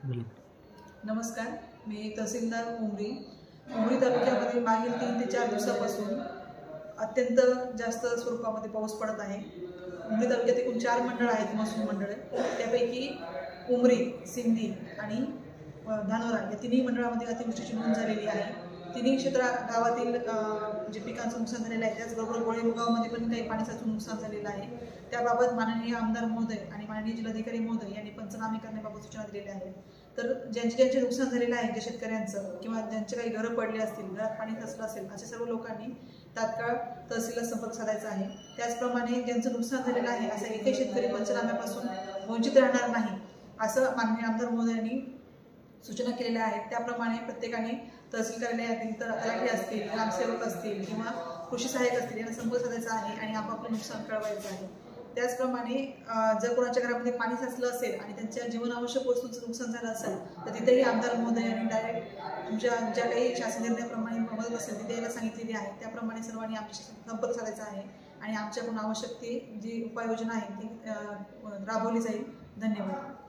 नमस्कार, मी तहसीलदार उमरी तालुक्यामध्ये मागील 3 ते 4 दिवसापासून अत्यंत जास्त स्वरूपामध्ये पाऊस पडत आहे। उमरी तालुक्यात एकूण 4 मंडळ आहेत, महसूल मंडळे। त्यापैकी उमरी, सिंधी आणि धानोरा या तिन्ही मंडळामध्ये अतिवृष्टीची नोंद झालेली आहे। तिन्ही गावातील जे पिकांचं नुकसान झालेलं आहे, त्याचबरोबर गोळेगाव गावामध्ये पण काही पाणी साचून नुकसान झालेलं आहे। त्याबाबत माननीय आमदार महोदय आणि माननीय जिल्हाधिकारी महोदय यांनी पंचनामे करण्याबाबत सूचना दिलेल्या आहेत। तर ज्यांचे नुकसान झालेलं आहे, ज्या शेतकऱ्यांचं किंवा ज्यांचे काही घरं पडले असतील, घरात पाणी साचलं असेल, अशा सर्व लोकांनी तात्काळ तहसीलला संपर्क साधायचा आहे। त्याचप्रमाणे ज्यांचं नुकसान झालेलं आहे असा एकही शेतकरी पंचनाम्यापासून वंचित राहणार नाही, असं माननीय आमदार महोदयांनी सूचना केलेल्या आहेत। त्याप्रमाणे प्रत्येकाने तहसील कार्यालयातील तलाठी असतील, ग्रामसेवक असतील किंवा कृषी सहाय्यक असतील यांना संपर्क साधायचा आहे आणि आपापलं नुकसान कळवायचं आहे। त्याचप्रमाणे जर कोणाच्या घरामध्ये पाणी साचलं असेल आणि त्यांच्या जीवनावश्यक वस्तूंचं नुकसान झालं असेल तर तिथेही आमदार महोदयांनी डायरेक्ट तुमच्या ज्या काही शासन निर्णयाप्रमाणे मदत असेल तिथे यायला सांगितलेली आहे। त्याप्रमाणे सर्वांनी आमच्याशी संपर्क साधायचा आहे आणि आमच्याकडून आवश्यक ती जी उपाययोजना आहे ती राबवली जाईल। धन्यवाद।